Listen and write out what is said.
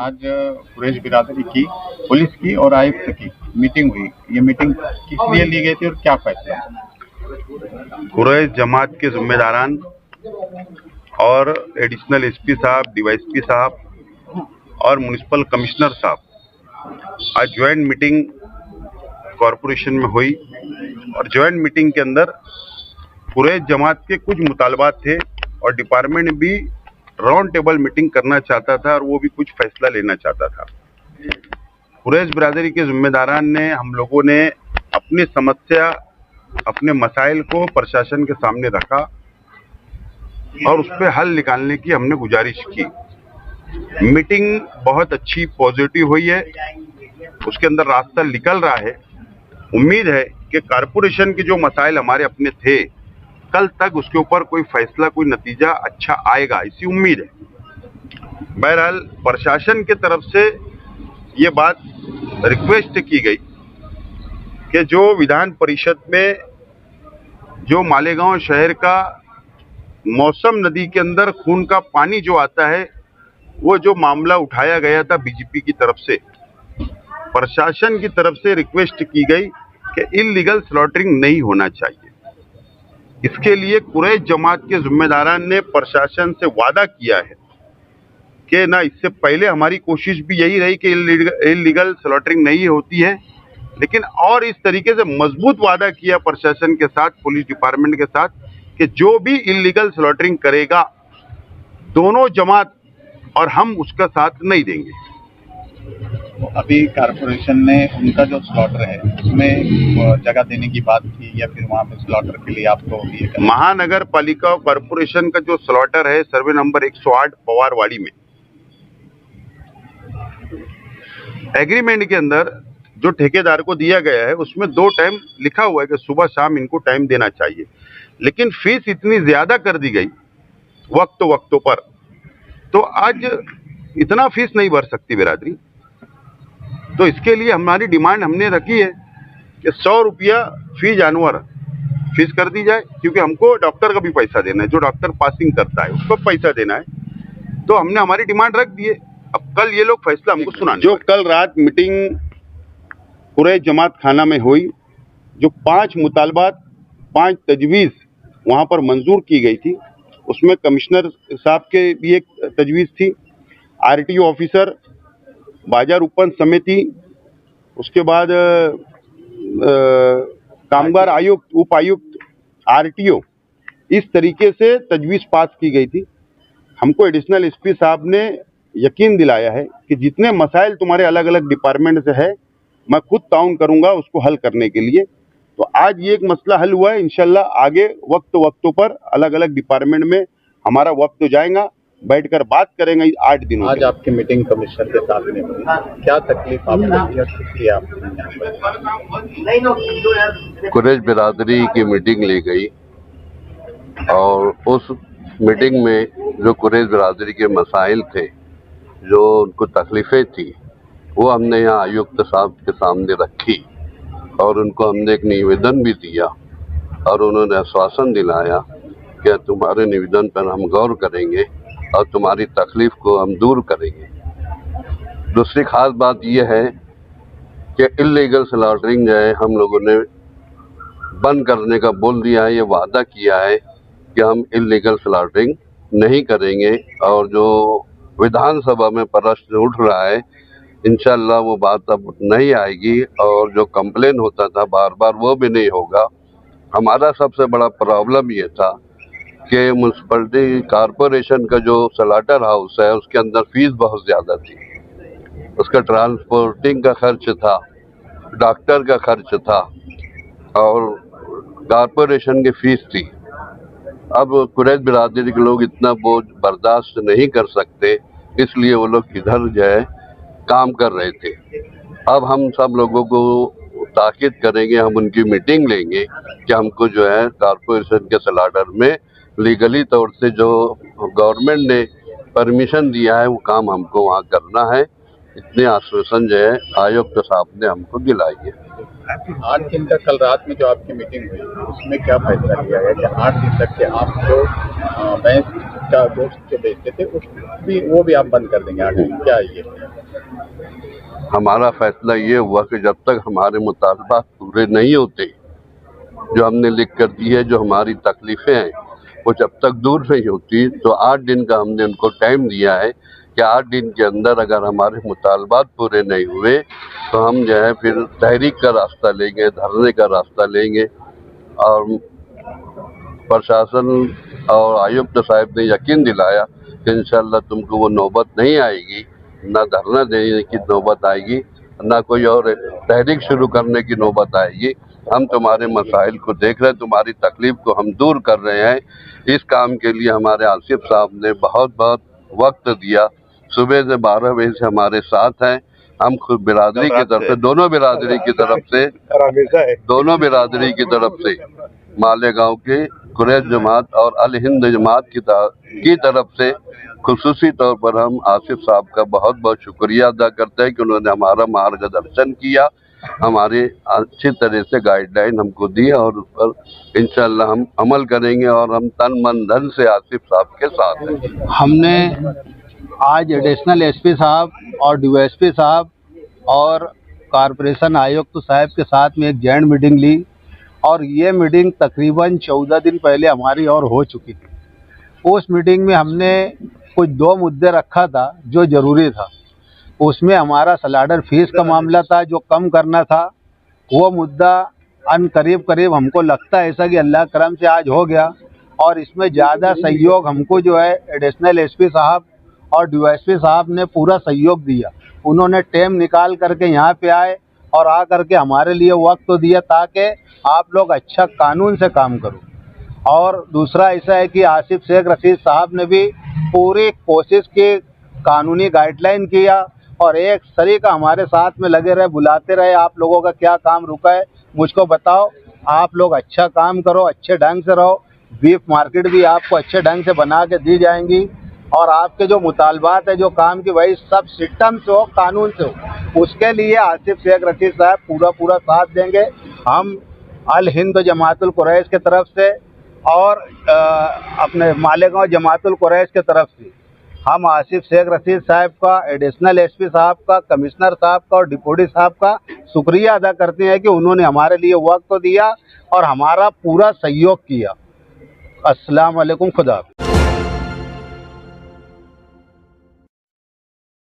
आज कुरैश बिरादरी की, पुलिस की और आयुक्त की मीटिंग हुई। ये मीटिंग किस लिए ली गई थी और क्या फैसला? कुरैश जमात के जिम्मेदारान और एडिशनल एसपी साहब, डीवाईएसपी साहब और म्युनिसिपल कमिश्नर साहब आज ज्वाइंट मीटिंग कॉरपोरेशन में हुई और ज्वाइंट मीटिंग के अंदर कुरैश जमात के कुछ मुतालबात थे और डिपार्टमेंट भी राउंड टेबल मीटिंग करना चाहता था और वो भी कुछ फैसला लेना चाहता था। कुरैश बिरादरी के जिम्मेदारान ने, हम लोगों ने अपनी समस्या, अपने मसाइल को प्रशासन के सामने रखा और उस पर हल निकालने की हमने गुजारिश की। मीटिंग बहुत अच्छी पॉजिटिव हुई है, उसके अंदर रास्ता निकल रहा है। उम्मीद है कि कारपोरेशन के जो मसाइल हमारे अपने थे, कल तक उसके ऊपर कोई फैसला, कोई नतीजा अच्छा आएगा, इसी उम्मीद है। बहरहाल प्रशासन की तरफ से ये बात रिक्वेस्ट की गई कि जो विधान परिषद में जो मालेगांव शहर का मौसम नदी के अंदर खून का पानी जो आता है, वो जो मामला उठाया गया था बीजेपी की तरफ से, प्रशासन की तरफ से रिक्वेस्ट की गई कि इल्लीगल स्लॉटरिंग नहीं होना चाहिए। इसके लिए कुरैश जमात के जिम्मेदारान ने प्रशासन से वादा किया है कि ना, इससे पहले हमारी कोशिश भी यही रही कि इल्लीगल स्लॉटरिंग नहीं होती है, लेकिन और इस तरीके से मजबूत वादा किया प्रशासन के साथ, पुलिस डिपार्टमेंट के साथ, कि जो भी इल्लीगल स्लॉटरिंग करेगा, दोनों जमात और हम उसका साथ नहीं देंगे। अभी कारपोरेशन ने उनका जो स्लॉटर है उसमें जगह देने की बात की, या फिर वहाँ पे स्लॉटर के लिए आपको महानगर पालिका और कारपोरेशन का जो स्लॉटर है सर्वे नंबर 108 पवारवाड़ी में, एग्रीमेंट के अंदर जो ठेकेदार को दिया गया है उसमें 2 टाइम लिखा हुआ है कि सुबह शाम इनको टाइम देना चाहिए, लेकिन फीस इतनी ज्यादा कर दी गई वक्तों पर, तो आज इतना फीस नहीं भर सकती बिरादरी। तो इसके लिए हमारी डिमांड हमने रखी है कि 100 रुपया फी जानवर फीस कर दी जाए, क्योंकि हमको डॉक्टर का भी पैसा देना है, जो डॉक्टर पासिंग करता है उसको पैसा देना है। तो हमने हमारी डिमांड रख दी है। अब कल ये लोग फैसला हमको सुनाने। जो कल रात मीटिंग कुरैश जमात खाना में हुई, जो 5 मुतालबात, 5 तजवीज़ वहाँ पर मंजूर की गई थी, उसमें कमिश्नर साहब के भी एक तजवीज़ थी, आरटीओ ऑफिसर, बाजार उपन समिति, उसके बाद कामगार आयुक्त, उपायुक्त, आरटीओ, इस तरीके से तजवीज़ पास की गई थी। हमको एडिशनल एसपी साहब ने यकीन दिलाया है कि जितने मसाइल तुम्हारे अलग अलग डिपार्टमेंट से है, मैं खुद ताउन करूंगा उसको हल करने के लिए। तो आज ये एक मसला हल हुआ है, इंशाल्लाह आगे वक्तों पर अलग अलग डिपार्टमेंट में हमारा वक्त जाएगा, बैठकर बात करेंगे 8 दिनों। आज आपकी मीटिंग कमिश्नर के साथ में हुई, क्या तकलीफ आपको? कुरैश बिरादरी की मीटिंग ली गई और उस मीटिंग में जो कुरैश बिरादरी के मसाइल थे, जो उनको तकलीफ़ें थी, वो हमने यहाँ आयुक्त साहब के सामने रखी और उनको हमने एक निवेदन भी दिया और उन्होंने आश्वासन दिलाया कि तुम्हारे निवेदन पर हम गौर करेंगे और तुम्हारी तकलीफ को हम दूर करेंगे। दूसरी खास बात यह है कि इल्लीगल स्लॉटरिंग जो है हम लोगों ने बंद करने का बोल दिया है, ये वादा किया है कि हम इल्लीगल स्लॉटरिंग नहीं करेंगे। और जो विधानसभा में प्रश्न उठ रहा है, इंशाल्लाह वो बात अब नहीं आएगी और जो कंप्लेन होता था बार बार वो भी नहीं होगा। हमारा सबसे बड़ा प्रॉब्लम ये था कि म्यूनसिपलिटी कारपोरेशन का जो स्लॉटर हाउस है उसके अंदर फीस बहुत ज़्यादा थी, उसका ट्रांसपोर्टिंग का खर्च था, डॉक्टर का खर्च था और कारपोरेशन की फीस थी। अब कुरैश बिरादरी के लोग इतना बोझ बर्दाश्त नहीं कर सकते, इसलिए वो लोग इधर जो है काम कर रहे थे। अब हम सब लोगों को ताकीद करेंगे, हम उनकी मीटिंग लेंगे कि हमको जो है कारपोरेशन के स्लॉटर में लीगली तौर से जो गवर्नमेंट ने परमिशन दिया है वो काम हमको वहाँ करना है इतने आश्वासन जो है आयुक्त साहब ने हमको दिलाई है। 8 दिन तक कल रात में जो आपकी मीटिंग हुई उसमें क्या फैसला लिया गया कि 8 दिन तक के आप जो भैंस का गोश्त जो बेचते थे वो भी आप बंद कर देंगे 8 दिन? क्या ये हमारा फैसला ये हुआ कि जब तक हमारे मुतालबात पूरे नहीं होते, जो हमने लिख कर दी है, जो हमारी तकलीफें हैं वो जब तक दूर नहीं होती, तो 8 दिन का हमने उनको टाइम दिया है कि 8 दिन के अंदर अगर हमारे मुतालबात पूरे नहीं हुए तो हम जो है फिर तहरीक का रास्ता लेंगे, धरने का रास्ता लेंगे। और प्रशासन और आयुक्त साहब ने यकीन दिलाया कि इंशाल्लाह तुमको वो नौबत नहीं आएगी, ना धरना देने की नौबत आएगी, ना कोई और तहरीक शुरू करने की नौबत आएगी। हम तुम्हारे मसाइल को देख रहे हैं, तुम्हारी तकलीफ को हम दूर कर रहे हैं। इस काम के लिए हमारे आसिफ साहब ने बहुत वक्त दिया, सुबह से 12 बजे से हमारे साथ हैं। हम खुद बिरादरी की तरफ से, दोनों बिरादरी की तरफ से मालेगांव के कुरैश जमात और अल हिंद जमात की तरफ से खुसूसी तौर पर हम आसिफ साहब का बहुत शुक्रिया अदा करते हैं कि उन्होंने हमारा मार्गदर्शन किया, हमारे अच्छी तरह से गाइडलाइन हमको दी और उस पर इंशाल्लाह हम अमल करेंगे और हम तन मन धन से आसिफ साहब के साथ हैं। हमने आज एडिशनल एसपी साहब और डीवाईएसपी साहब और कॉरपोरेशन आयुक्त साहब के साथ में एक जॉइंट मीटिंग ली और ये मीटिंग तकरीबन 14 दिन पहले हमारी और हो चुकी थी। उस मीटिंग में हमने कुछ 2 मुद्दे रखा था जो ज़रूरी था। उसमें हमारा स्लाटर फीस का मामला था जो कम करना था। वो मुद्दा करीब हमको लगता है ऐसा कि अल्लाह करम से आज हो गया और इसमें ज़्यादा सहयोग हमको जो है एडिशनल एसपी साहब और डीवाईएसपी साहब ने पूरा सहयोग दिया। उन्होंने टाइम निकाल करके यहाँ पे आए और आ करके हमारे लिए वक्त तो दिया ताकि आप लोग अच्छा कानून से काम करो। और दूसरा ऐसा है कि आसिफ शेख रशीद साहब ने भी पूरी कोशिश की, कानूनी गाइडलाइन किया और एक तरीका हमारे साथ में लगे रहे, बुलाते रहे, आप लोगों का क्या काम रुका है मुझको बताओ, आप लोग अच्छा काम करो, अच्छे ढंग से रहो, बीफ मार्केट भी आपको अच्छे ढंग से बना के दी जाएंगी और आपके जो मुतालबात है जो काम की वही सब सिस्टम से हो, कानून से हो। उसके लिए आसिफ शेख रशीद साहब पूरा साथ देंगे। हम अल हिंद जमातुल कुरैश के तरफ से और अपने मालेगांव जमातुल कुरैश के तरफ से हम आसिफ शेख रशीद साहब का, एडिशनल एसपी साहब का, कमिश्नर साहब का और डिप्टी साहब का शुक्रिया अदा करते हैं कि उन्होंने हमारे लिए वक्त तो दिया और हमारा पूरा सहयोग किया। अस्सलाम वालेकुम, खुदा।